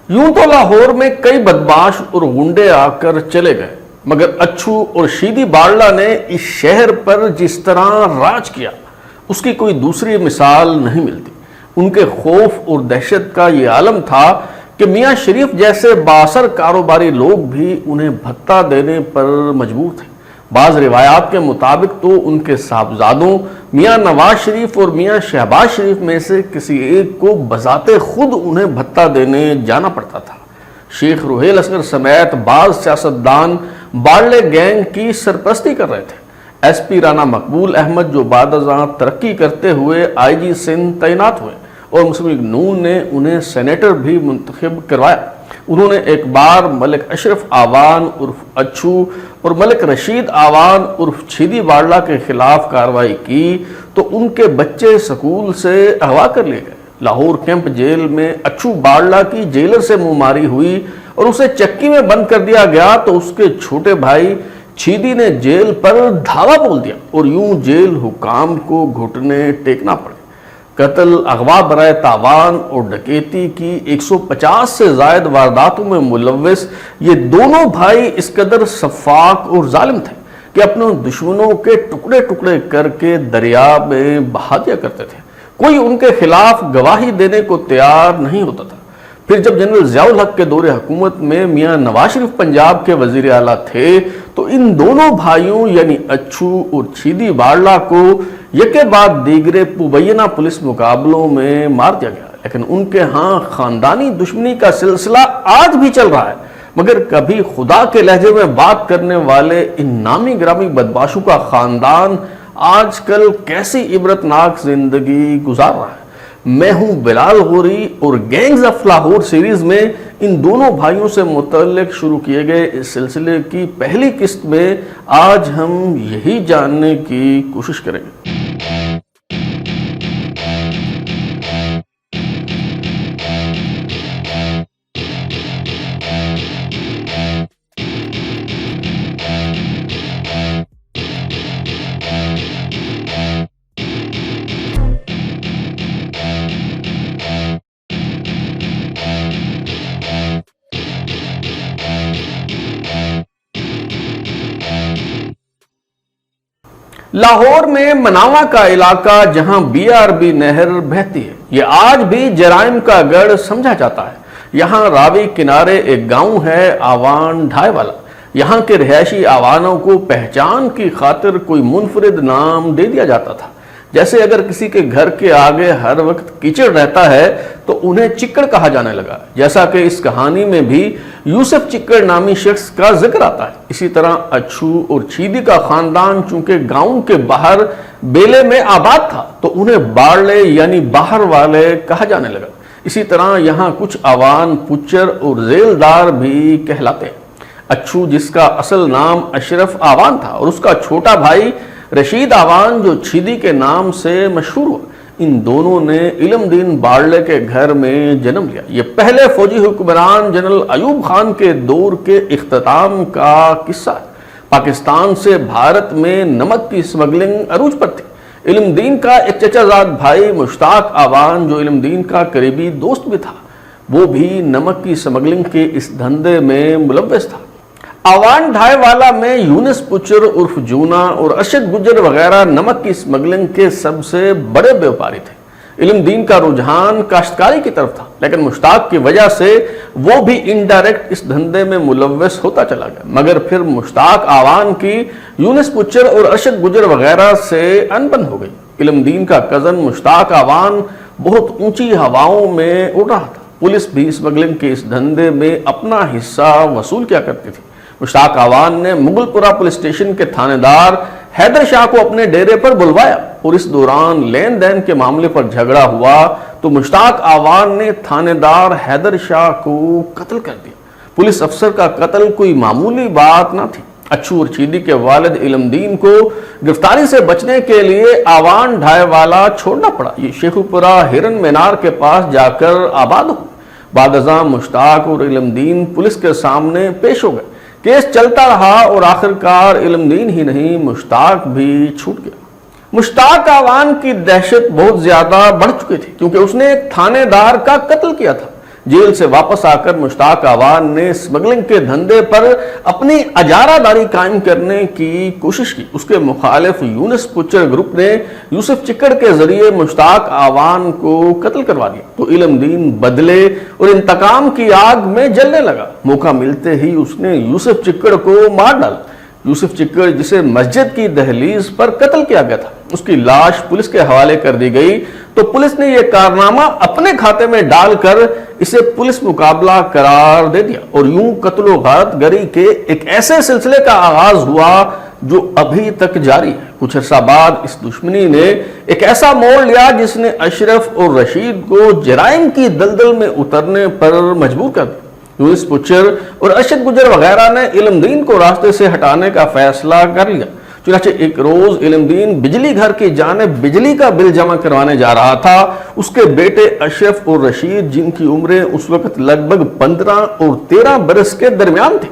यूं तो लाहौर में कई बदमाश और गुंडे आकर चले गए, मगर अच्छू और शीदी बाड़ला ने इस शहर पर जिस तरह राज किया उसकी कोई दूसरी मिसाल नहीं मिलती। उनके खौफ और दहशत का ये आलम था कि मियाँ शरीफ जैसे बासर कारोबारी लोग भी उन्हें भत्ता देने पर मजबूर थे। बाज़ रिवायात के मुताबिक तो उनके साहबजादों मियाँ नवाज शरीफ और मियाँ शहबाज शरीफ में से किसी एक को बजाते खुद उन्हें भत्ता देने जाना पड़ता था। शेख रुहेल असगर समेत बाज़ सियासतदान बाड़ले गैंग की सरपरस्ती कर रहे थे। एसपी राना मकबूल अहमद जो बाद-अज़ां तरक्की करते हुए IG सिंध तैनात हुए और मुस्लिम लीग नून ने उन्हें सेनेटर भी मुंतखब करवाया। उन्होंने एक बार मलिक अशरफ आवान उर्फ अच्छू और मलिक रशीद आवान उर्फ शीदी बाड़ला के खिलाफ कार्रवाई की तो उनके बच्चे स्कूल से अगवा कर लिए गए। लाहौर कैंप जेल में अच्छू बाड़ला की जेलर से मुंहमारी हुई और उसे चक्की में बंद कर दिया गया तो उसके छोटे भाई शीदी ने जेल पर धावा बोल दिया और यूं जेल हुकाम को घुटने टेकना पड़े। कत्ल, अगवा बराए तावान और डकैती की 150 से जायद वारदातों में मुलव्वस ये दोनों भाई इस कदर सफाक और जालिम थे कि अपने दुश्मनों के टुकड़े टुकड़े करके दरिया में बहा दिया करते थे। कोई उनके खिलाफ गवाही देने को तैयार नहीं होता था। फिर जब जनरल ज़ियाउल हक के दौरे हुकूमत में मियाँ नवाज शरीफ पंजाब के वजीर आला थे तो इन दोनों भाइयों यानी अच्छू और शीदी बाड़ला को यके बाद दीगरे मुबैना पुलिस मुकाबलों में मार दिया गया। लेकिन उनके यहाँ खानदानी दुश्मनी का सिलसिला आज भी चल रहा है, मगर कभी खुदा के लहजे में बात करने वाले इन नामी ग्रामी बदमाशों का खानदान आजकल कैसी इबरतनाक जिंदगी गुजार रहा है। मैं हूं बिलाल गौरी और गैंग्स ऑफ लाहौर सीरीज में इन दोनों भाइयों से मुतल्लिक शुरू किए गए इस सिलसिले की पहली किस्त में आज हम यही जानने की कोशिश करेंगे। लाहौर में मनावा का इलाका जहां BRB नहर बहती है ये आज भी जराइम का गढ़ समझा जाता है। यहाँ रावी किनारे एक गांव है आवान ढाई वाला। यहाँ के रिहायशी आवानों को पहचान की खातिर कोई मुनफरिद नाम दे दिया जाता था। जैसे अगर किसी के घर के आगे हर वक्त कीचड़ रहता है तो उन्हें चिक्कड़ कहा जाने लगा, जैसा कि इस कहानी में भी यूसुफ चिक्कड़ नामी शख्स का जिक्र आता है। इसी तरह अच्छू और शीदी का खानदान चूंकि गांव के बाहर बेले में आबाद था तो उन्हें बाड़ले यानी बाहर वाले कहा जाने लगा। इसी तरह यहाँ कुछ आवान पुच्चर और जेलदार भी कहलाते हैं। अच्छू जिसका असल नाम अशरफ आवान था और उसका छोटा भाई रशीद आवान जो शीदी के नाम से मशहूर हुआ, इन दोनों ने इल्मदीन बाड़ले के घर में जन्म लिया। ये पहले फौजी हुक्मरान जनरल अयूब खान के दौर के इख्तिताम का किस्सा है। पाकिस्तान से भारत में नमक की स्मगलिंग अरूज पर थी। इल्मदीन का एक चचाजाद भाई मुश्ताक आवान जो इल्मदीन का करीबी दोस्त भी था, वो भी नमक की स्मगलिंग के इस धंधे में मुलव्वस था। आवान ढाई वाला में यूनिस पुचर उर्फ जूना और अरशद गुजर वगैरह नमक की स्मगलिंग के सबसे बड़े व्यापारी थे। इल्मदीन का रुझान काश्तकारी की तरफ था, लेकिन मुश्ताक की वजह से वो भी इनडायरेक्ट इस धंधे में मुलव्वस होता चला गया। मगर फिर मुश्ताक आवान की यूनिस पुचर और अरशद गुजर वगैरह से अनबन हो गई। इल्मदीन का कजन मुश्ताक आवान बहुत ऊंची हवाओं में उड़ रहा था। पुलिस भी स्मगलिंग के इस धंधे में अपना हिस्सा वसूल किया करती थी। मुश्ताक आवान ने मुगलपुरा पुलिस स्टेशन के थानेदार हैदर शाह को अपने डेरे पर बुलवाया और इस दौरान लेन देन के मामले पर झगड़ा हुआ तो मुश्ताक आवान ने थानेदार हैदर शाह को कत्ल कर दिया। पुलिस अफसर का कत्ल कोई मामूली बात ना थी। अच्छू और शीदी के वालिद इल्मदीन को गिरफ्तारी से बचने के लिए आवान ढाई वाला छोड़ना पड़ा। ये शेखुपुरा हिरन मीनार के पास जाकर आबाद हो। बाद-अज़ां मुश्ताक और इल्मदीन पुलिस के सामने पेश हो गए। केस चलता रहा और आखिरकार इल्मदीन ही नहीं मुश्ताक भी छूट गया। मुश्ताक आवान की दहशत बहुत ज्यादा बढ़ चुकी थी क्योंकि उसने एक थानेदार का कत्ल किया था जेल से वापस आकर मुश्ताक आवान ने स्मगलिंग के धंधे पर अपनी अजारादारी कायम करने की कोशिश की। उसके मुखालिफ यूनुस पुच्चर ग्रुप ने यूसुफ चिक्कड़ के जरिए मुश्ताक आवान को कत्ल करवा दिया तो इल्मदीन बदले और इंतकाम की आग में जलने लगा। मौका मिलते ही उसने यूसुफ चिक्कड़ को मार डाला। यूसुफ चिक्कड़ जिसे मस्जिद की दहलीज पर कत्ल किया गया था, उसकी लाश पुलिस के हवाले कर दी गई तो पुलिस ने यह कारनामा अपने खाते में डालकर इसे पुलिस मुकाबला करार दे दिया और यूं कत्लो गारत गरी के एक ऐसे सिलसिले का आगाज हुआ जो अभी तक जारी है। कुछ अर्सा बाद इस दुश्मनी ने एक ऐसा मोड़ लिया जिसने अशरफ और रशीद को जराइम की दलदल में उतरने पर मजबूर कर दिया। यूनुस पुच्चर और अरशद गुजर वगैरह ने इल्मदीन को रास्ते से हटाने का फैसला कर लिया। चुनांचे एक रोज इल्मदीन बिजली घर की जानिब बिजली का बिल जमा करवाने जा रहा था। उसके बेटे अशरफ और रशीद, जिनकी उम्रें उस वक्त लगभग 15 और 13 बरस के दरमियान थे,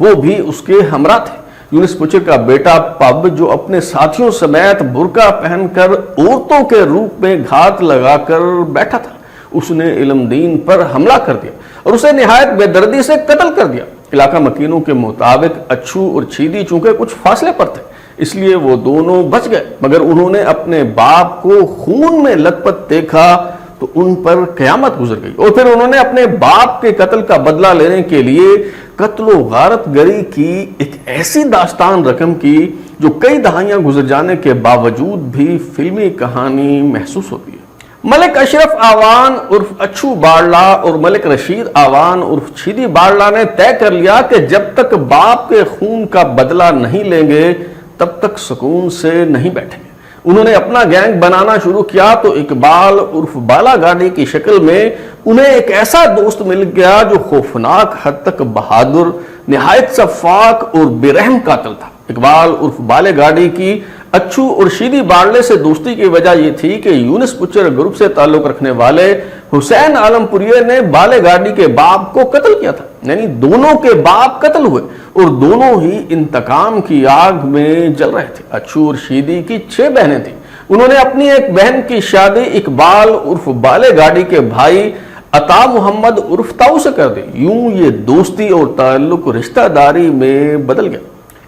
वो भी उसके हमरा थे। यूनुस पुच्चर का बेटा पब, जो अपने साथियों समेत बुर्का पहनकर औरतों के रूप में घात लगाकर बैठा था, उसने इल्मदीन पर हमला कर दिया और उसे निहायत बेदर्दी से कत्ल कर दिया। इलाका मकीनों के मुताबिक अच्छू और छीदी चूंकि कुछ फासले पर थे, इसलिए वो दोनों बच गए, मगर उन्होंने अपने बाप को खून में लथपथ देखा तो उन पर कयामत गुजर गई और फिर उन्होंने अपने बाप के कत्ल का बदला लेने के लिए कत्लो गारत गरी की एक ऐसी दास्तान रकम की जो कई दहाइयां गुजर जाने के बावजूद भी फिल्मी कहानी महसूस होती है। मलिक अशरफ आवान उर्फ अच्छू बाड़ला और मलिक रशीद आवान उर्फ छीदी बाड़ला ने तय कर लिया कि जब तक बाप के खून का बदला नहीं लेंगे तब तक सुकून से नहीं बैठेंगे। उन्होंने अपना गैंग बनाना शुरू किया तो इकबाल उर्फ बाला गाड़ी की शक्ल में उन्हें एक ऐसा दोस्त मिल गया जो खौफनाक हद तक बहादुर, निहायत सफाक और बेरहम कातिल था। इकबाल उर्फ बाले गाड़ी की अच्छू और शीदी बाड़ले से दोस्ती की वजह यह थी कि यूनुस पुच्चर ग्रुप से ताल्लुक रखने वाले हुसैन आलमपुरिया ने बाले गाड़ी के बाप को कत्ल किया था, यानी दोनों के बाप कत्ल हुए और दोनों ही इंतकाम की आग में जल रहे थे। अच्छू और शीदी की 6 बहनें थीं। उन्होंने अपनी एक बहन की शादी इकबाल उर्फ बाले गाड़ी के भाई अता मोहम्मद उर्फ ताऊ से कर दी। यूं ये दोस्ती और ताल्लुक रिश्तेदारी में बदल गया।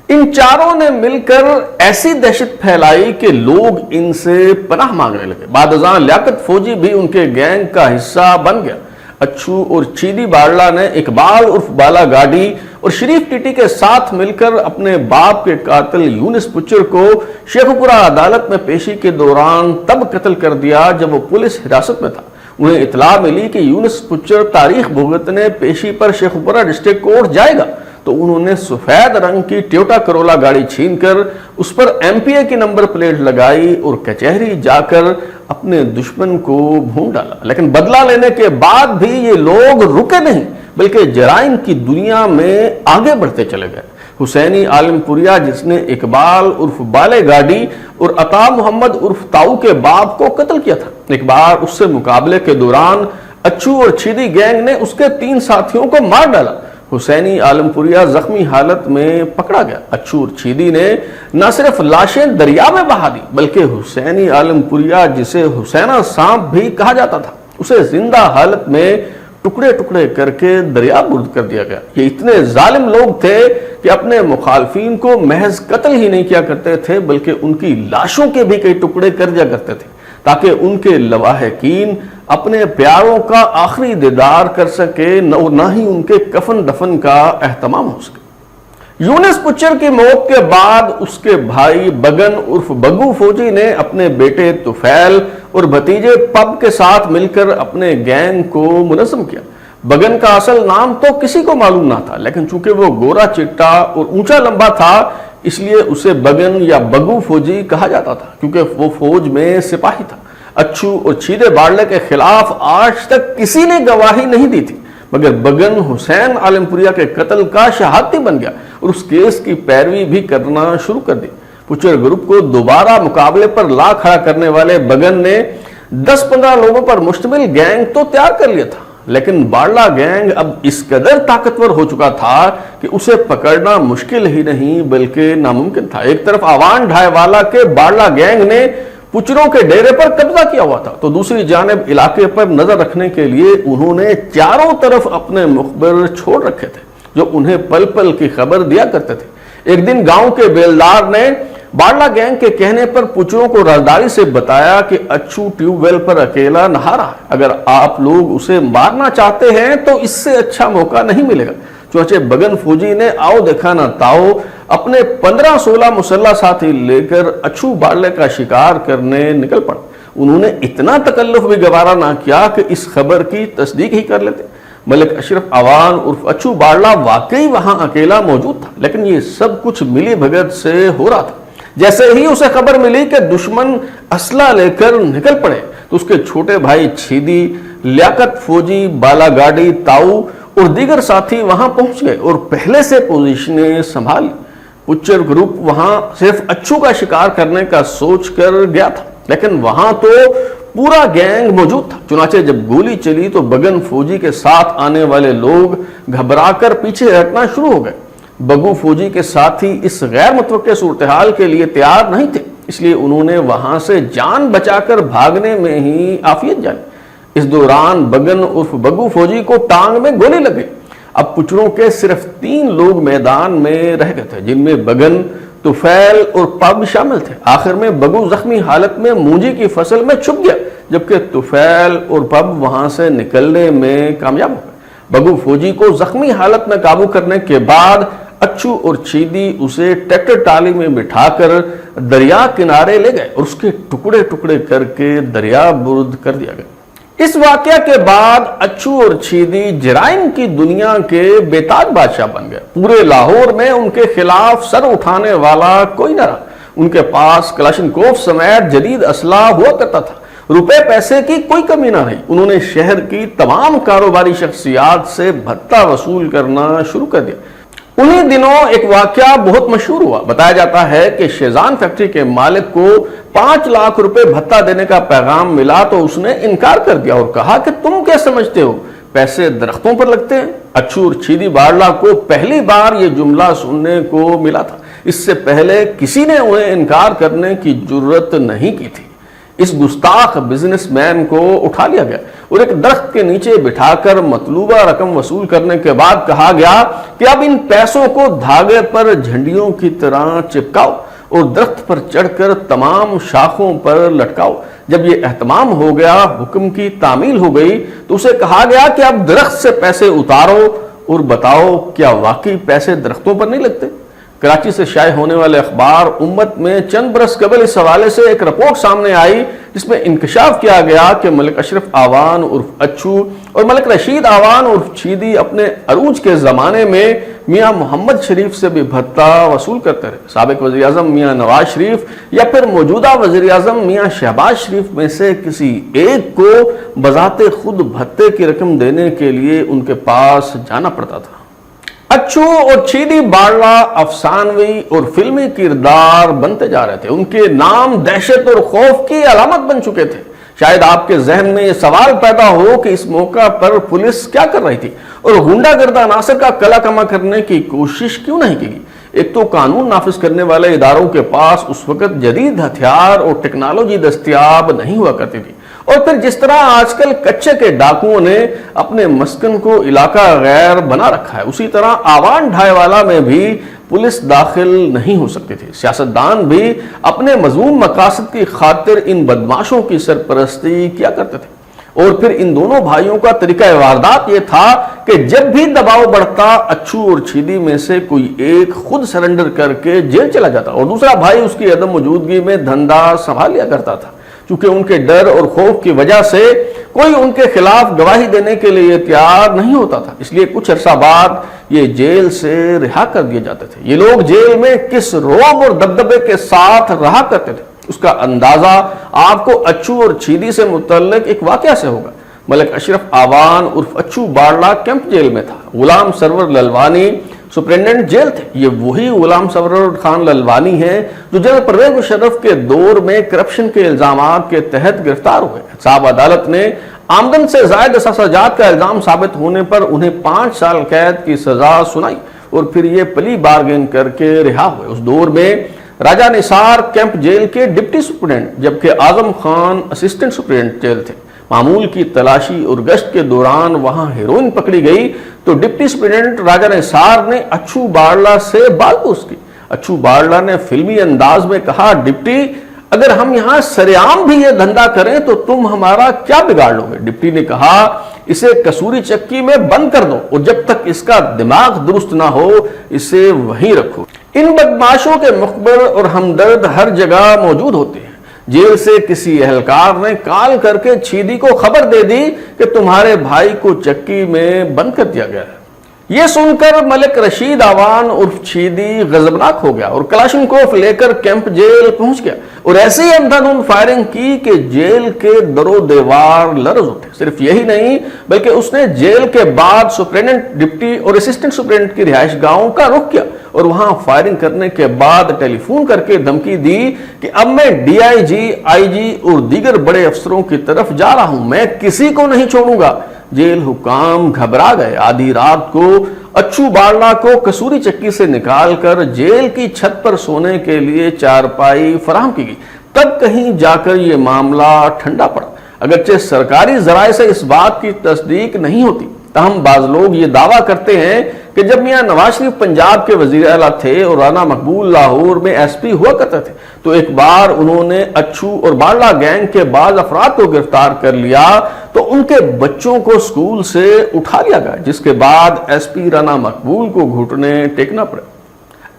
इन चारों ने मिलकर ऐसी दहशत फैलाई कि लोग इनसे पनाह मांगने लगे। बादशाह लियाकत फौजी भी उनके गैंग का हिस्सा बन गया। अच्छू और छीदी बाड़ला ने इकबाल उर्फ बाला गाड़ी और शरीफ टीटी के साथ मिलकर अपने बाप के कातिल यूनुस पुच्चर को शेखपुरा अदालत में पेशी के दौरान तब कत्ल कर दिया जब वो पुलिस हिरासत में था। उन्हें इतला मिली कि यूनुस पुच्चर तारीख भुगतने पेशी पर शेखपुरा डिस्ट्रिक्ट कोर्ट जाएगा तो उन्होंने सफेद रंग की टोयोटा करोला गाड़ी छीनकर उस पर एमपीए की नंबर प्लेट लगाई और कचहरी जाकर अपने दुश्मन को भून डाला। लेकिन बदला लेने के बाद भी ये लोग रुके नहीं, बल्कि जराइम की दुनिया में आगे बढ़ते चले गए। हुसैनी आलमपुरिया, जिसने इकबाल उर्फ बाले गाड़ी और अता मोहम्मद उर्फ ताऊ के बाप को कत्ल किया था, एक बार उससे मुकाबले के दौरान अच्छू और छीदी गैंग ने उसके 3 साथियों को मार डाला। हुसैनी आलमपुरिया जख्मी हालत में पकड़ा गया। अच्छू और छीदी ने न सिर्फ लाशें दरिया में बहा दी, बल्कि हुसैनी आलमपुरिया, जिसे हुसैना सांप भी कहा जाता था, उसे जिंदा हालत में टुकड़े टुकड़े करके दरिया बुर्द कर दिया गया। ये इतने जालिम लोग थे कि अपने मुखालफीन को महज कत्ल ही नहीं किया करते थे, बल्कि उनकी लाशों के भी कई टुकड़े कर दिया करते थे ताकि उनके लवाहकीन अपने प्यारों का आखिरी दीदार कर सके, न ही उनके कफन दफन का एहतमाम हो सके। यूनुस पुच्चर की मौत के बाद उसके भाई बगन उर्फ बग्गू फौजी ने अपने बेटे तुफैल और भतीजे पब के साथ मिलकर अपने गैंग को मुनज़्ज़म किया। बगन का असल नाम तो किसी को मालूम ना था, लेकिन चूंकि वो गोरा चिट्टा और ऊंचा लंबा था, इसलिए उसे बगन या बग्गू फौजी कहा जाता था, क्योंकि वो फौज में सिपाही था। अच्छू और छीदे बाड़ले के खिलाफ आज तक किसी ने गवाही नहीं दी थी, मगर बगन हुसैन आलमपुरिया के कत्ल का शहादती बन गया और उस केस की पैरवी भी करना शुरू कर दी। पुच्चर ग्रुप को दोबारा मुकाबले पर ला खड़ा करने वाले बगन ने 10-15 लोगों पर मुश्तमिल गैंग तो तैयार कर लिया था, लेकिन बाड़ला गैंग अब इस कदर ताकतवर हो चुका था कि उसे पकड़ना मुश्किल ही नहीं बल्कि नामुमकिन था। एक तरफ आवान ढाईवाला के बाड़ला गैंग ने पुचरों के डेरे पर कब्जा किया हुआ था। तो दूसरी जानिब इलाके पर नजर रखने के लिए उन्होंने चारों तरफ अपने मुखबिर छोड़ रखे थे जो उन्हें पल पल की खबर दिया करते थे। एक दिन गांव के बेलदार ने बाड़ला गैंग के कहने पर पुचरों को राजदारी से बताया कि अच्छू ट्यूबवेल पर अकेला नहा रहा है, अगर आप लोग उसे मारना चाहते हैं तो इससे अच्छा मौका नहीं मिलेगा। चुनाचे बगन फौजी ने आओ देखा ना ताओ अपने 15-16 मुसल्ला साथी लेकर अच्छू बाड़ले का शिकार करने निकल पड़ा। उन्होंने इतना तकल्लुफ भी गवारा ना किया कि इस खबर की तस्दीक ही कर लेते। मलिक अशरफ आवान उर्फ अच्छू बाड़ला वाकई वहां अकेला मौजूद था, लेकिन ये सब कुछ मिली भगत से हो रहा था। जैसे ही उसे खबर मिली कि दुश्मन असला लेकर निकल पड़े तो उसके छोटे भाई छीदी, लियाकत फौजी, बालागाड़ी, ताऊ और दीगर साथी वहां पहुंच गए और पहले से पोजीशनें संभाली। पुच्चर ग्रुप वहां सिर्फ अच्छू का शिकार करने का सोच कर गया था, लेकिन वहां तो पूरा गैंग मौजूद था। चुनाचे जब गोली चली तो बगन फौजी के साथ आने वाले लोग घबराकर पीछे हटना शुरू हो गए। बगू फौजी के साथी इस गैर मुतवक्के सूरत-ए-हाल के लिए तैयार नहीं थे, इसलिए उन्होंने वहां से जान बचाकर भागने में ही आफियत जानी। इस दौरान बगन उर्फ बगू फौजी को टांग में गोली लग गई। अब पुचरों के सिर्फ 3 लोग मैदान में रह गए थे, जिनमें बगन, तुफैल और पब शामिल थे। आखिर में बगू जख्मी हालत में मूंजी की फसल में छुप गया, जबकि तुफैल और पब वहां से निकलने में कामयाब हो गए। बगू फौजी को जख्मी हालत में काबू करने के बाद अच्छू और छीदी उसे ट्रैक्टर टाली में बिठाकर दरिया किनारे ले गए और उसके टुकड़े टुकड़े करके दरिया बुर्द कर दिया गया। इस वाकया के बाद अच्छू और छीदी जराइम की दुनिया के बेताज बादशाह बन गए। पूरे लाहौर में उनके खिलाफ सर उठाने वाला कोई न रहा। उनके पास कलाशनकोव समेत जदीद असला हुआ करता था। रुपए पैसे की कोई कमी ना रही। उन्होंने शहर की तमाम कारोबारी शख्सियात से भत्ता वसूल करना शुरू कर दिया। उन्हीं दिनों एक वाकया बहुत मशहूर हुआ। बताया जाता है कि शेजान फैक्ट्री के मालिक को 5 लाख रुपए भत्ता देने का पैगाम मिला तो उसने इनकार कर दिया और कहा कि तुम क्या समझते हो, पैसे दरख्तों पर लगते हैं। अच्छू और छीदी बाड़ला को पहली बार ये जुमला सुनने को मिला था। इससे पहले किसी ने उन्हें इनकार करने की जुर्रत नहीं की थी। इस गुस्ताख बिजनेसमैन को उठा लिया गया और एक दरख्त के नीचे बिठाकर मतलूबा रकम वसूल करने के बाद कहा गया कि अब इन पैसों को धागे पर झंडियों की तरह चिपकाओ और दरख्त पर चढ़कर तमाम शाखों पर लटकाओ। जब ये एहतमाम हो गया, हुक्म की तामील हो गई, तो उसे कहा गया कि अब दरख्त से पैसे उतारो और बताओ क्या वाकई पैसे दरख्तों पर नहीं लगते। कराची से शाये होने वाले अखबार उम्मत में चंद बरस कबल इस हवाले से एक रिपोर्ट सामने आई जिसमें इंकशाफ किया गया कि मलिक अशरफ आवान उर्फ अच्छू और मलिक रशीद आवान उर्फ छीदी अपने अरूज के ज़माने में मियाँ मोहम्मद शरीफ से भी भत्ता वसूल करते रहे। साबिक वज़ीर आज़म मियाँ नवाज शरीफ या फिर मौजूदा वज़ीर आज़म मियाँ शहबाज शरीफ में से किसी एक को बज़ाते खुद भत्ते की रकम देने के लिए उनके पास जाना पड़ता था। अच्छू और छीदी बाड़ला अफसानवी और फिल्मी किरदार बनते जा रहे थे। उनके नाम दहशत और खौफ की अलामत बन चुके थे। शायद आपके जहन में यह सवाल पैदा हो कि इस मौका पर पुलिस क्या कर रही थी और गुंडागर्द अनासर का कला कमा करने की कोशिश क्यों नहीं की। एक तो कानून नाफिज करने वाले इदारों के पास उस वक्त जदीद हथियार और टेक्नोलॉजी दस्तयाब नहीं हुआ करती थी, और फिर जिस तरह आजकल कच्चे के डाकुओं ने अपने मस्कन को इलाका गैर बना रखा है, उसी तरह आवान ढाईवाला में भी पुलिस दाखिल नहीं हो सकती थी। सियासतदान भी अपने मज़मूम मकासद की खातिर इन बदमाशों की सरपरस्ती किया करते थे। और फिर इन दोनों भाइयों का तरीका वारदात ये था कि जब भी दबाव बढ़ता, अच्छू और छीदी में से कोई एक खुद सरेंडर करके जेल चला जाता और दूसरा भाई उसकी अदम मौजूदगी में धंधा संभाल लिया करता था। चूंकि उनके डर और खौफ की वजह से कोई उनके खिलाफ गवाही देने के लिए तैयार नहीं होता था, इसलिए कुछ अरसा बाद ये जेल से रिहा कर दिए जाते थे। ये लोग जेल में किस रौब और दबदबे के साथ रहा करते थे, उसका अंदाजा आपको अच्छू और छीदी से मुतल्लिक एक वाकया से होगा। मलिक अशरफ आवान उर्फ अच्छू बाड़ला कैंप जेल में था। गुलाम सरवर ललवानी सुप्रिंटेंडेंट जेल थे। ये वही गुलाम सरवर खान ललवानी हैं जो जनरल परवेज मुशर्रफ के दौर में करप्शन के इल्जामात के तहत गिरफ्तार हुए। साहब अदालत ने आमदन से जायद असाजात का इल्जाम साबित होने पर उन्हें 5 साल कैद की सजा सुनाई और फिर ये प्ली बार्गेन करके रिहा हुए। उस दौर में राजा निसार कैंप जेल के डिप्टी सुप्रिटेंडेंट जबकि Azam Khan assistant superintendent jail थे। मामूल की तलाशी और गश्त के दौरान वहां हेरोइन पकड़ी गई तो डिप्टी सुप्रिटेंडेंट राजा निसार ने अच्छू बारला से बालपूछ की। अच्छू बारला ने फिल्मी अंदाज में कहा, डिप्टी अगर हम यहां सरेआम भी ये धंधा करें तो तुम हमारा क्या बिगाड़ लोगे? डिप्टी ने कहा, इसे कसूरी चक्की में बंद कर दो और जब तक इसका दिमाग दुरुस्त ना हो इसे वहीं रखो। इन बदमाशों के मुखबर और हमदर्द हर जगह मौजूद होते हैं। जेल से किसी एहलकार ने कॉल करके छीदी को खबर दे दी कि तुम्हारे भाई को चक्की में बंद कर दिया गया है। ये सुनकर मलिक रशीद आवान उर्फ छीदी गजबनाक हो गया और कलाशनकोफ लेकर कैंप जेल पहुंच गया और ऐसे ही अंधाधुंध फायरिंग की कि जेल के दरो दीवार लरज उठे। सिर्फ यही नहीं बल्कि उसने जेल के बाद सुप्रिटेंडेंट, डिप्टी और असिस्टेंट सुप्रिटेंडेंट की रिहाइश गाहों का रुख किया और वहां फायरिंग करने के बाद टेलीफोन करके धमकी दी कि अब मैं डीआईजी, आईजी और दीगर बड़े अफसरों की तरफ जा रहा हूं, मैं किसी को नहीं छोड़ूंगा। जेल हुकाम घबरा गए। आधी रात को अच्छू बारला को कसूरी चक्की से निकालकर जेल की छत पर सोने के लिए चारपाई फराहम की गई। तब कहीं जाकर यह मामला ठंडा पड़ा। अगरचे सरकारी जराये से इस बात की तस्दीक नहीं होती, तहम बाज लोग ये दावा करते हैं कि जब मियां नवाज शरीफ पंजाब के वजीर आला थे और राना मकबूल लाहौर में एसपी हुआ करते थे तो एक बार उन्होंने अच्छू और बारला गैंग के बाद अफराद को गिरफ्तार कर लिया तो उनके बच्चों को स्कूल से उठा लिया गया, जिसके बाद एसपी राना मकबूल को घुटने टेकना पड़े।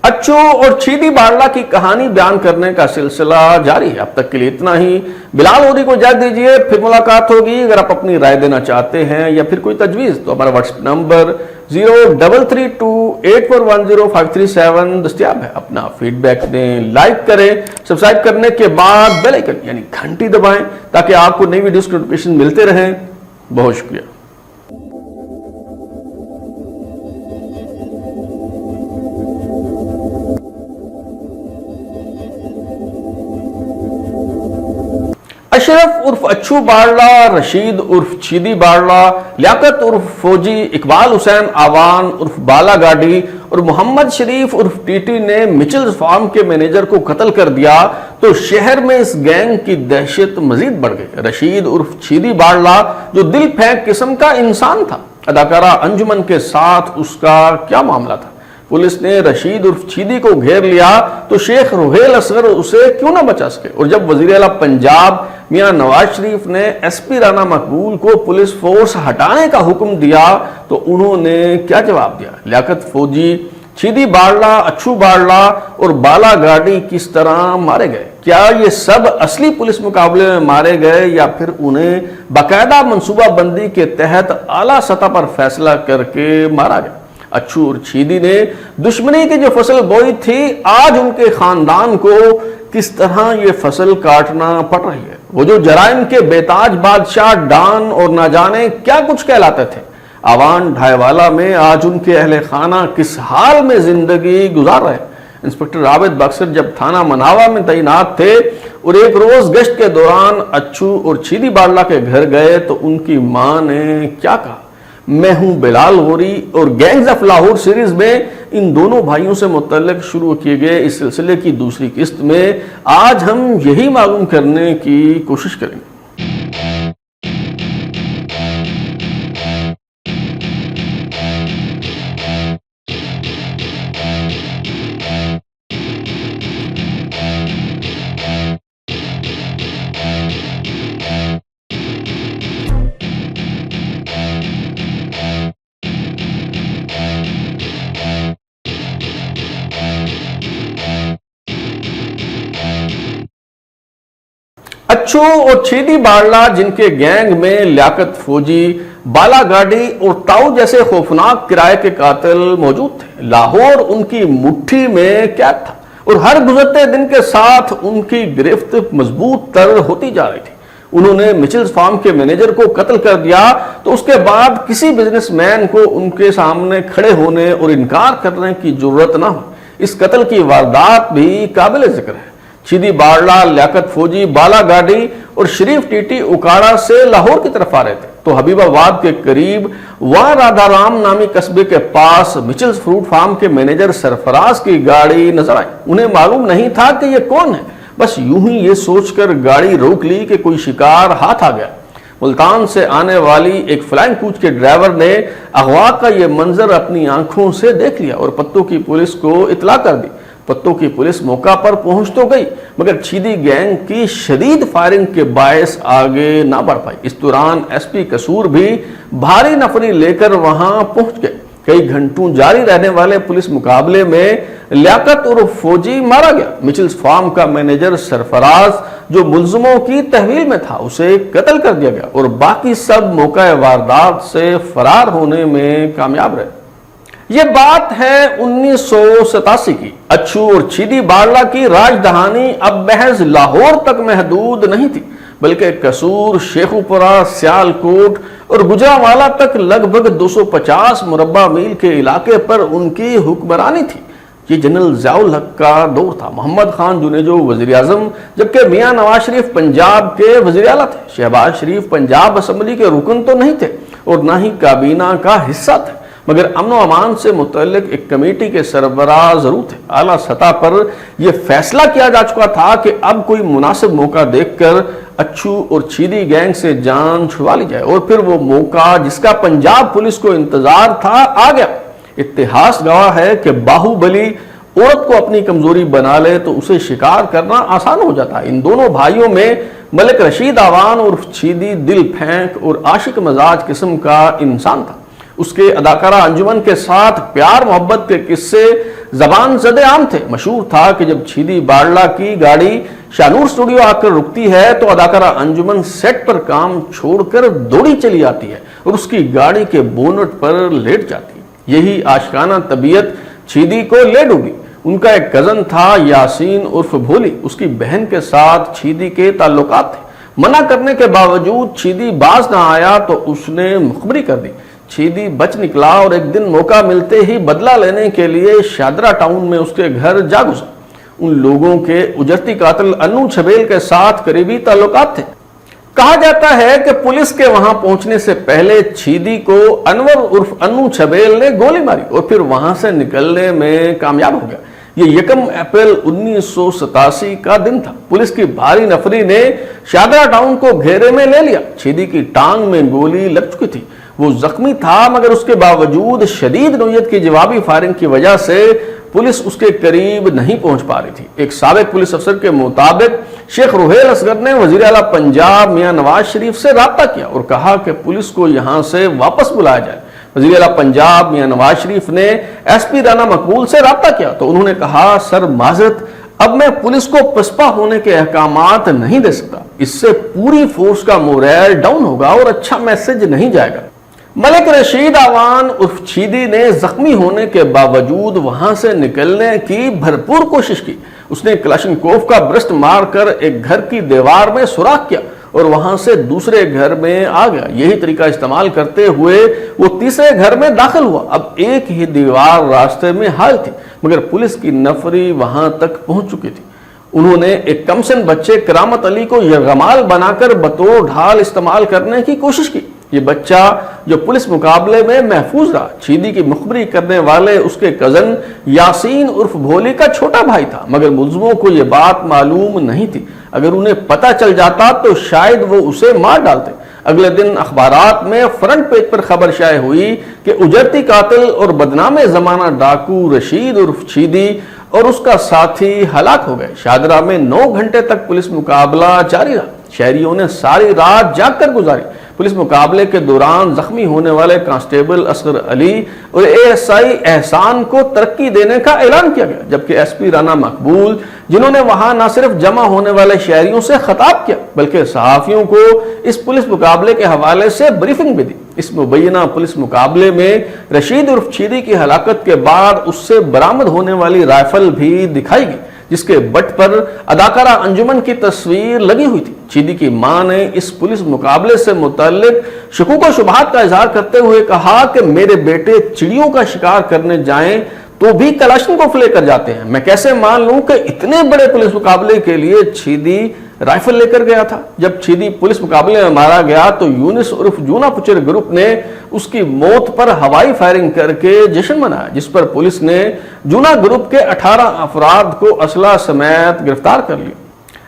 अच्छू और छीदी बारला की कहानी बयान करने का सिलसिला जारी है। अब तक के लिए इतना ही। बिलाल लोधी को इजाजत दीजिए, फिर मुलाकात होगी। अगर आप अपनी राय देना चाहते हैं या फिर कोई तजवीज तो हमारा व्हाट्सएप नंबर 033284105337 दस्तयाब है। अपना फीडबैक दें, लाइक करें, सब्सक्राइब करने के बाद बेल आइकन यानी घंटी दबाएं ताकि आपको नई वीडियोस के नोटिफिकेशन मिलते रहें। बहुत शुक्रिया। अशरफ उर्फ अच्छू बारला, रशीद उर्फ छीदी बारला, लियाकत उर्फ फौजी, इकबाल हुसैन आवान उर्फ बाला गाड़ी और मोहम्मद शरीफ उर्फ टीटी ने मिचेल्स फार्म के मैनेजर को कत्ल कर दिया तो शहर में इस गैंग की दहशत मजीद बढ़ गई। रशीद उर्फ छीदी बारला जो दिल फेंक किस्म का इंसान था, अदाकारा अंजुमन के साथ उसका क्या मामला था? पुलिस ने रशीद उर्फ छीदी को घेर लिया तो शेख रुहेल असगर उसे क्यों ना बचा सके? और जब वजीर आला पंजाब मियां नवाज शरीफ ने एसपी राना मकबूल को पुलिस फोर्स हटाने का हुक्म दिया तो उन्होंने क्या जवाब दिया? लियाकत फौजी, छीदी बारला, अच्छू बारला और बाला गाड़ी किस तरह मारे गए? क्या ये सब असली पुलिस मुकाबले में मारे गए या फिर उन्हें बाकायदा मंसूबा बंदी के तहत आला सतह पर फैसला करके मारा गया? अच्छू और छीदी ने दुश्मनी की जो फसल बोई थी, आज उनके खानदान को किस तरह ये फसल काटना पड़ रही है। वो जो जराइम के बेताज बादशाह, डॉन और ना जाने क्या कुछ कहलाते थे, आवान ढाईवाला में आज उनके अहले खाना किस हाल में जिंदगी गुजार रहे। इंस्पेक्टर आबिद बक्सर जब थाना मनावा में तैनात थे और एक रोज गश्त के दौरान अच्छू और छीदी बारला के घर गए तो उनकी मां ने क्या कहा? मैं हूं बिलाल लोधी और गैंग्स ऑफ लाहौर सीरीज में इन दोनों भाइयों से मुतल्लिक शुरू किए गए इस सिलसिले की दूसरी किस्त में आज हम यही मालूम करने की कोशिश करेंगे। अच्छू और छीदी बारला जिनके गैंग में लियाकत फौजी, बाला गाड़ी और ताऊ जैसे खौफनाक किराए के कातिल मौजूद थे, लाहौर उनकी मुट्ठी में कैद था और हर गुजरते दिन के साथ उनकी गिरफ्त मजबूत तर होती जा रही थी। उन्होंने मिचेल्स फार्म के मैनेजर को कत्ल कर दिया तो उसके बाद किसी बिजनेसमैन को उनके सामने खड़े होने और इनकार करने की जरूरत ना हो। इस कत्ल की वारदात भी काबिल जिक्र है। छीदी बारला, लियाकत फौजी, बाला गाड़ी और शरीफ टीटी उकाड़ा से लाहौर की तरफ आ रहे थे تو حبیب آباد کے قریب وہاں رادھا رام نامی قصبے کے پاس مچلز فروٹ فارم کے مینیجر سرفراز کی گاڑی نظر آئی۔ انہیں معلوم نہیں تھا کہ یہ کون ہے، بس یوں ہی یہ سوچ کر گاڑی روک لی کہ کوئی شکار ہاتھ آ گیا۔ ملتان سے آنے والی ایک فلائنگ کوچ کے ڈرائیور نے اغوا کا یہ منظر اپنی آنکھوں سے دیکھ لیا اور پتوں کی پولیس کو اطلاع کر دی۔ پتوں کی پولیس موقع پر پہنچ تو گئی مگر چھیدی گینگ کی شدید فائرنگ کے باعث آگے نہ بڑھ پائی۔ اس دوران ایس پی قصور بھی بھاری نفری لے کر وہاں پہنچ گئے۔ کئی گھنٹوں جاری رہنے والے پولیس مقابلے میں لیاقت اور فوجی مارا گیا۔ مچلز فارم کا مینیجر سرفراز جو ملزموں کی تحویل میں تھا اسے قتل کر دیا گیا اور باقی سب موقع واردات سے فرار ہونے میں کامیاب رہے۔ یہ بات ہے 1987 کی۔ اچھو اور چھیدی باڑلہ کی راج دہانی اب محض لاہور تک محدود نہیں تھی بلکہ قصور، شیخوپورہ، سیالکوٹ اور گجرانوالہ تک لگ بھگ 250 مربع میل کے علاقے پر ان کی حکمرانی تھی۔ یہ جنرل ضیاء الحق کا دور تھا۔ محمد خان جونیجو وزیر اعظم جبکہ میاں نواز شریف پنجاب کے وزیر اعلیٰ تھے۔ شہباز شریف پنجاب اسمبلی کے رکن تو نہیں تھے اور نہ ہی کابینہ کا حصہ تھے مگر امن و امان سے متعلق ایک کمیٹی کے سربراہ ضرور تھے۔ اعلیٰ سطح پر یہ فیصلہ کیا جا چکا تھا کہ اب کوئی مناسب موقع دیکھ کر اچھو اور چھیدی گینگ سے جان چھڑوا لی جائے اور پھر وہ موقع جس کا پنجاب پولیس کو انتظار تھا آ گیا۔ اتہاس گواہ ہے کہ باہوبلی عورت کو اپنی کمزوری بنا لے تو اسے شکار کرنا آسان ہو جاتا ہے۔ ان دونوں بھائیوں میں ملک رشید آوان عرف چھیدی دل پھینک اور عاشق مزاج قسم کا انسان تھا۔ اس کے اداکارہ انجمن کے ساتھ پیار محبت کے قصے زبان زد عام تھے۔ مشہور تھا کہ جب چھیدی باڑلہ کی گاڑی شاہنور اسٹوڈیو آ کر رکتی ہے تو اداکارہ انجمن سیٹ پر کام چھوڑ کر دوڑی چلی آتی ہے اور اس کی گاڑی کے بونٹ پر لیٹ جاتی ہے۔ یہی عاشقانہ طبیعت چھیدی کو لے ڈوبی۔ ان کا ایک کزن تھا یاسین عرف بھولی، اس کی بہن کے ساتھ چھیدی کے تعلقات تھے۔ منع کرنے کے باوجود چھیدی باز نہ آیا تو اس نے مخبری کر دی۔ چھیدی بچ نکلا اور ایک دن موقع ملتے ہی بدلہ لینے کے لیے شادرہ ٹاؤن میں اس کے گھر جا گزرا۔ ان لوگوں کے اجرتی قاتل انو چھبیل کے ساتھ قریبی تعلقات تھے۔ کہا جاتا ہے کہ پولیس کے وہاں پہنچنے سے پہلے چھیدی کو انور عرف انو چھبیل نے گولی ماری اور پھر وہاں سے نکلنے میں کامیاب ہو گیا۔ یہ 1 اپریل 1987 کا دن تھا۔ پولیس کی بھاری نفری نے شادرہ ٹاؤن کو گھیرے میں لے لیا۔ چھیدی کی ٹانگ میں گولی لگ چکی تھی، وہ زخمی تھا مگر اس کے باوجود شدید نوعیت کی جوابی فائرنگ کی وجہ سے پولیس اس کے قریب نہیں پہنچ پا رہی تھی۔ ایک سابق پولیس افسر کے مطابق شیخ روحیل اصغر نے وزیر اعلیٰ پنجاب میاں نواز شریف سے رابطہ کیا اور کہا کہ پولیس کو یہاں سے واپس بلایا جائے۔ وزیر اعلیٰ پنجاب میاں نواز شریف نے ایس پی رانا مقبول سے رابطہ کیا تو انہوں نے کہا سر معذرت، اب میں پولیس کو پسپا ہونے کے احکامات نہیں دے سکتا، اس سے پوری فورس کا مورائل ڈاؤن ہوگا اور اچھا میسج نہیں جائے گا۔ ملک رشید آوان عرف چھیدی نے زخمی ہونے کے باوجود وہاں سے نکلنے کی بھرپور کوشش کی۔ اس نے کلاشنکوف کا برسٹ مار کر ایک گھر کی دیوار میں سوراخ کیا اور وہاں سے دوسرے گھر میں آ گیا۔ یہی طریقہ استعمال کرتے ہوئے وہ تیسرے گھر میں داخل ہوا۔ اب ایک ہی دیوار راستے میں حائل تھی مگر پولیس کی نفری وہاں تک پہنچ چکی تھی۔ انہوں نے ایک کمسن بچے کرامت علی کو یرغمال بنا کر بطور ڈھال استعمال کرنے کی کوشش کی۔ یہ بچہ جو پولیس مقابلے میں محفوظ رہا۔ چھیدی کی مخبری کرنے والے اس کے کزن یاسین عرف بھولی کا چھوٹا بھائی تھا مگر ملزموں کو یہ بات معلوم نہیں تھی۔ اگر انہیں پتہ چل جاتا تو شاید وہ اسے مار ڈالتے۔ اگلے دن اخبارات میں فرنٹ پیج پر خبر شائع ہوئی کہ اجرتی قاتل اور بدنام زمانہ ڈاکو رشید عرف چھیدی اور اس کا ساتھی ہلاک ہو گئے۔ شادرہ میں 9 گھنٹے تک پولیس مقابلہ جاری رہا۔ شہریوں نے ساری رات جاگ کر گزاری۔ پولیس مقابلے کے دوران زخمی ہونے والے کانسٹیبل اصغر علی اور ASI احسان کو ترقی دینے کا اعلان کیا گیا جبکہ SP رانا مقبول جنہوں نے وہاں نہ صرف جمع ہونے والے شہریوں سے خطاب کیا بلکہ صحافیوں کو اس پولیس مقابلے کے حوالے سے بریفنگ بھی دی۔ اس مبینہ پولیس مقابلے میں رشید عرف چھیدی کی ہلاکت کے بعد اس سے برآمد ہونے والی رائفل بھی دکھائی گئی جس کے بٹ پر اداکارہ انجمن کی تصویر لگی ہوئی تھی۔ چھیدی کی ماں نے اس پولیس مقابلے سے متعلق شکوک و شبہات کا اظہار کرتے ہوئے کہا کہ میرے بیٹے چڑیوں کا شکار کرنے جائیں تو بھی کلاشنکوف لے کر جاتے ہیں، میں کیسے مان لوں کہ اتنے بڑے پولیس مقابلے کے لیے چھیدی رائفل لے کر گیا تھا۔ جب چیدی پولیس مقابلے میں مارا گیا تو یونس عرف جونا پچر گروپ نے اس کی موت پر ہوائی فائرنگ کر کے جشن منایا، جس پر پولیس نے جونا گروپ کے 18 افراد کو اسلحہ سمیت گرفتار کر لیا۔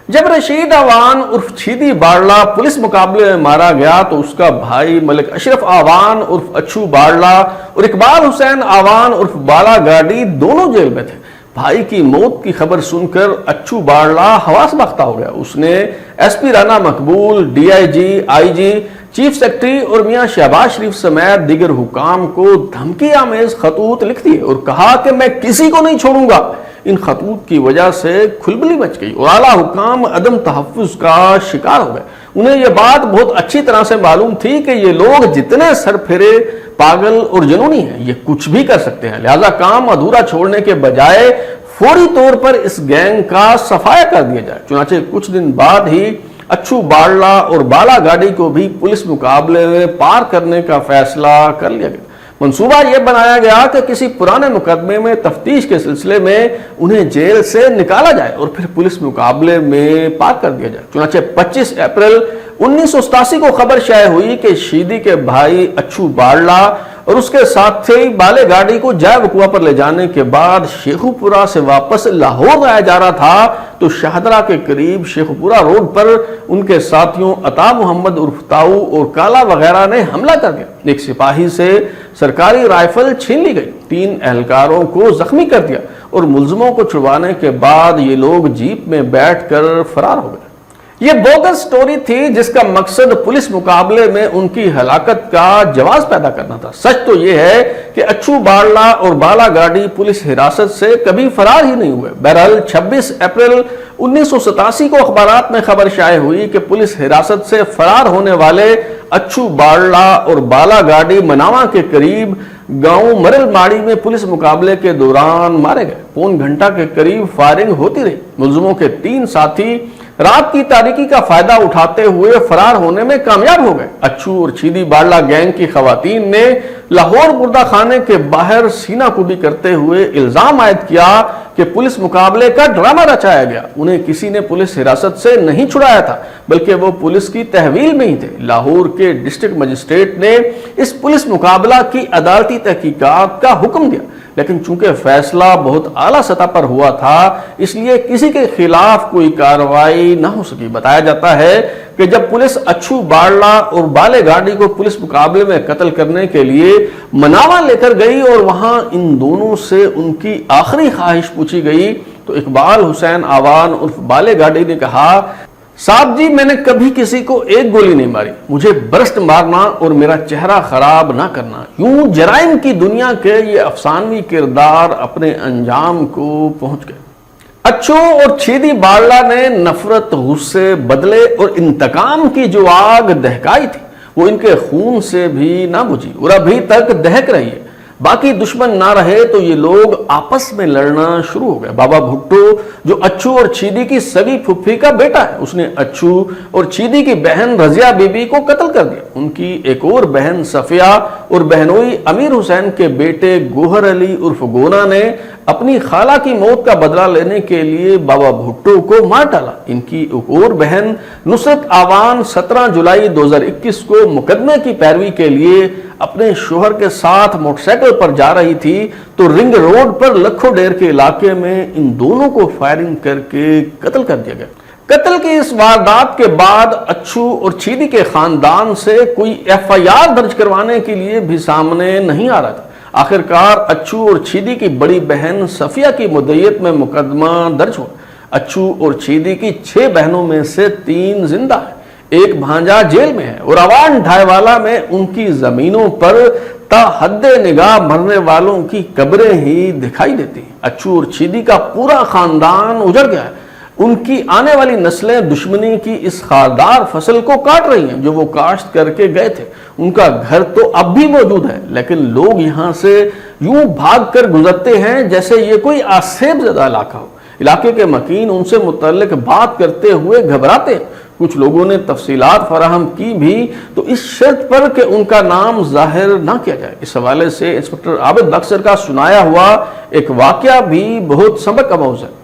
جب رشید آوان عرف چیدی باڑلا پولیس مقابلے میں مارا گیا تو اس کا بھائی ملک اشرف آوان عرف اچھو باڑلا اور اقبال حسین آوان عرف بالا گاڑی دونوں جیل میں تھے۔ بھائی کی موت کی خبر سن کر اچھو باڑلا حواس باختہ ہو گیا۔ اس نے S P Rana Maqbool, D I G, I G, chief secretary اور میاں شہباز شریف سمیت دیگر حکام کو دھمکی آمیز خطوط لکھ دیے اور کہا کہ میں کسی کو نہیں چھوڑوں گا۔ ان خطوط کی وجہ سے کھلبلی مچ گئی اور اعلیٰ حکام عدم تحفظ کا شکار ہو گئے۔ انہیں یہ بات بہت اچھی طرح سے معلوم تھی کہ یہ لوگ جتنے سر پھرے، پاگل اور جنونی ہیں، یہ کچھ بھی کر سکتے ہیں، لہذا کام ادھورا چھوڑنے کے بجائے فوری طور پر اس گینگ کا صفایا کر دیا جائے۔ چنانچہ کچھ دن بعد ہی اچھو باڑلا اور بالا گاڑی کو بھی پولیس مقابلے میں پار کرنے کا فیصلہ کر لیا گیا۔ منصوبہ یہ بنایا گیا کہ کسی پرانے مقدمے میں تفتیش کے سلسلے میں انہیں جیل سے نکالا جائے اور پھر پولیس مقابلے میں پار کر دیا جائے۔ چنانچہ 25 اپریل 1987 کو خبر شائع ہوئی کہ شیدی کے بھائی اچھو باڑلا اور اس کے ساتھی بالے گاڑی کو جائے وقوع پر لے جانے کے بعد شیخو پورہ سے واپس لاہور لایا جا رہا تھا تو شاہدرہ کے قریب شیخو پورہ روڈ پر ان کے ساتھیوں عطا محمد عرف تاؤ اور کالا وغیرہ نے حملہ کر دیا۔ ایک سپاہی سے سرکاری رائفل چھین لی گئی، 3 اہلکاروں کو زخمی کر دیا اور ملزموں کو چھڑوانے کے بعد یہ لوگ جیپ میں بیٹھ کر فرار ہو گئے۔ یہ بوگس سٹوری تھی جس کا مقصد پولیس مقابلے میں ان کی ہلاکت کا جواز پیدا کرنا تھا۔ سچ تو یہ ہے کہ اچھو باڑلا اور بالا گاڑی پولیس حراست سے کبھی فرار ہی نہیں ہوئے۔ بہرحال 26 اپریل 1987 کو اخبارات میں خبر شائع ہوئی کہ پولیس حراست سے فرار ہونے والے اچھو باڑلا اور بالا گاڑی مناوا کے قریب گاؤں مرل ماڑی میں پولیس مقابلے کے دوران مارے گئے۔ پون گھنٹہ کے قریب فائرنگ ہوتی رہی۔ ملزموں کے 3 ساتھی رات کی تاریکی کا فائدہ اٹھاتے ہوئے فرار ہونے میں کامیاب ہو گئے۔ اچھو اور چیدی باڑلا گینگ کی خواتین نے لاہور گردہ خانے کے باہر سینہ کبھی کرتے ہوئے الزام عائد کیا کہ پولیس مقابلے کا ڈرامہ رچایا گیا۔ انہیں کسی نے پولیس حراست سے نہیں چھڑایا تھا بلکہ وہ پولیس کی تحویل میں ہی تھے۔ لاہور کے ڈسٹرکٹ مجسٹریٹ نے اس پولیس مقابلہ کی عدالتی تحقیقات کا حکم دیا، لیکن چونکہ فیصلہ بہت اعلیٰ سطح پر ہوا تھا اس لیے کسی کے خلاف کوئی کارروائی نہ ہو سکی۔ بتایا جاتا ہے کہ جب پولیس اچھو باڑلا اور بالے گاڑی کو پولیس مقابلے میں قتل کرنے کے لیے مناوا لے کر گئی اور وہاں ان دونوں سے ان کی آخری خواہش پوچھی گئی تو اقبال حسین آوان عرف بالے گاڑی نے کہا، صاحب جی میں نے کبھی کسی کو ایک گولی نہیں ماری، مجھے برسٹ مارنا اور میرا چہرہ خراب نہ کرنا۔ یوں جرائم کی دنیا کے یہ افسانوی کردار اپنے انجام کو پہنچ گئے۔ اچھو اور چیدی باڑلا نے نفرت، غصے، بدلے اور انتقام کی جو آگ دہکائی تھی وہ ان کے خون سے بھی نہ بجھی اور ابھی تک دہک رہی ہے۔ باقی دشمن نہ رہے تو یہ لوگ آپس میں لڑنا شروع ہو گئے۔ بابا بھٹو جو اچھو اور چیدی کی سگی پھپھی کا بیٹا ہے، اس نے اچھو اور چیدی کی بہن رضیہ بی بی کو قتل کر دیا۔ ان کی ایک اور بہن صفیہ اور بہنوئی امیر حسین کے بیٹے گوہر علی عرف گونا نے اپنی خالہ کی موت کا بدلہ لینے کے لیے بابا بھٹو کو مار ڈالا۔ ان کی ایک اور بہن نصرت آوان 17 جولائی 2021 کو مقدمے کی پیروی کے لیے اپنے شوہر کے ساتھ موٹر سائیکل پر جا رہی تھی تو رنگ روڈ پر لکھو ڈیر کے علاقے میں ان دونوں کو فائرنگ کر کے قتل کر دیا گیا۔ قتل کی اس واردات کے بعد اچھو اور چیدی کے خاندان سے کوئی ایف آئی آر درج کروانے کے لیے بھی سامنے نہیں آ رہا تھا۔ آخرکار اچھو اور چیدی کی بڑی بہن صفیہ کی مدعیت میں مقدمہ درج ہوا۔ اچھو اور چیدی کی 6 بہنوں میں سے 3 زندہ ہیں، ایک بھانجا جیل میں ہے اور آوان ڈھائی والا میں ان کی زمینوں پر تا حد نگاہ مرنے والوں کی قبریں ہی دکھائی دیتی ہیں۔ اچھو اور چیدی کا پورا خاندان اجڑ گیا ہے۔ ان کی آنے والی نسلیں دشمنی کی اس خاردار فصل کو کاٹ رہی ہیں جو وہ کاشت کر کے گئے تھے۔ ان کا گھر تو اب بھی موجود ہے لیکن لوگ یہاں سے یوں بھاگ کر گزرتے ہیں جیسے یہ کوئی آسیب زدہ علاقہ ہو۔ علاقے کے مکین ان سے متعلق بات کرتے ہوئے گھبراتے ہیں۔ کچھ لوگوں نے تفصیلات فراہم کی بھی تو اس شرط پر کہ ان کا نام ظاہر نہ کیا جائے۔ اس حوالے سے انسپکٹر عابد بکسر کا سنایا ہوا ایک واقعہ بھی بہت سبق آموز ہے۔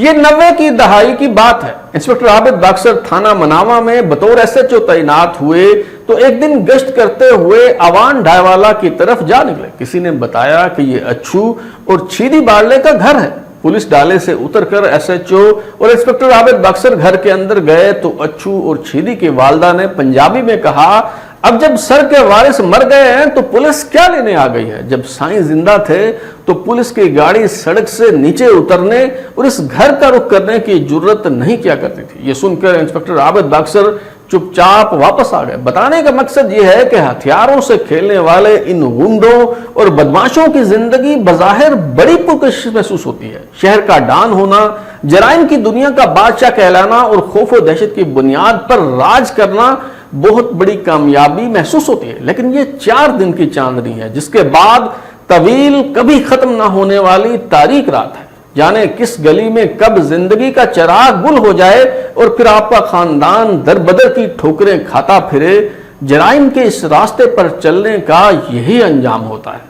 ये 90 की दहाई की बात है। इंस्पेक्टर आबिद बाक्सर थाना मनावा में बतौर एसएचओ तैनात हुए तो एक दिन गश्त करते हुए आवान डायवाला की तरफ जा निकले। किसी ने बताया कि ये अच्छू और छीदी बाड़ले का घर है। पुलिस डाले से उतरकर एसएचओ और इंस्पेक्टर आबिद बाक्सर घर के अंदर गए तो अच्छू और छीदी की वालदा ने पंजाबी में कहा, अब जब सर के वारिस मर गए हैं तो पुलिस क्या लेने आ गई है। जब साईं जिंदा थे तो पुलिस की गाड़ी सड़क से नीचे उतरने और इस घर का रुख करने की जुर्रत नहीं किया करती थी। ये सुनकर इंस्पेक्टर आबिद बाक्सर चुपचाप वापस आ गए। बताने का मकसद ये है कि हथियारों से खेलने वाले इन गुंडों और बदमाशों की जिंदगी बज़ाहिर बड़ी पुरकशिश महसूस होती है। शहर का डॉन होना, जराइम की दुनिया का बादशाह कहलाना और खौफ और दहशत की बुनियाद पर राज करना बहुत बड़ी कामयाबी महसूस होती है। लेकिन ये 4 दिन की चांदनी है, जिसके बाद तवील कभी खत्म ना होने वाली तारीक रात है। जाने किस गली में कब जिंदगी का चिराग गुल हो जाए और फिर आपका खानदान दर बदर की ठोकरें खाता फिरे। जराइम के इस रास्ते पर चलने का यही अंजाम होता है।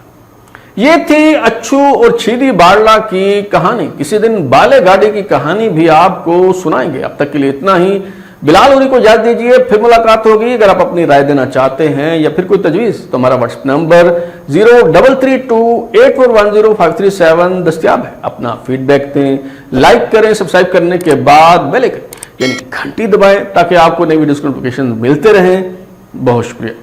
ये थी अच्छू और छीदी बाड़ला की कहानी। किसी दिन बाले गाड़ी की कहानी भी आपको सुनाएंगे। अब तक के लिए इतना ही। बिलाल उरी को इजाजत दीजिए, फिर मुलाकात होगी। अगर आप अपनी राय देना चाहते हैं या फिर कोई तजवीज़ तो हमारा व्हाट्सएप नंबर 0332841057 दस्तियाब है। अपना फीडबैक दें, लाइक करें, सब्सक्राइब करने के बाद बेल आइकन यानी घंटी दबाएं ताकि आपको नई वीडियोस की नोटिफिकेशन मिलते रहें। बहुत शुक्रिया।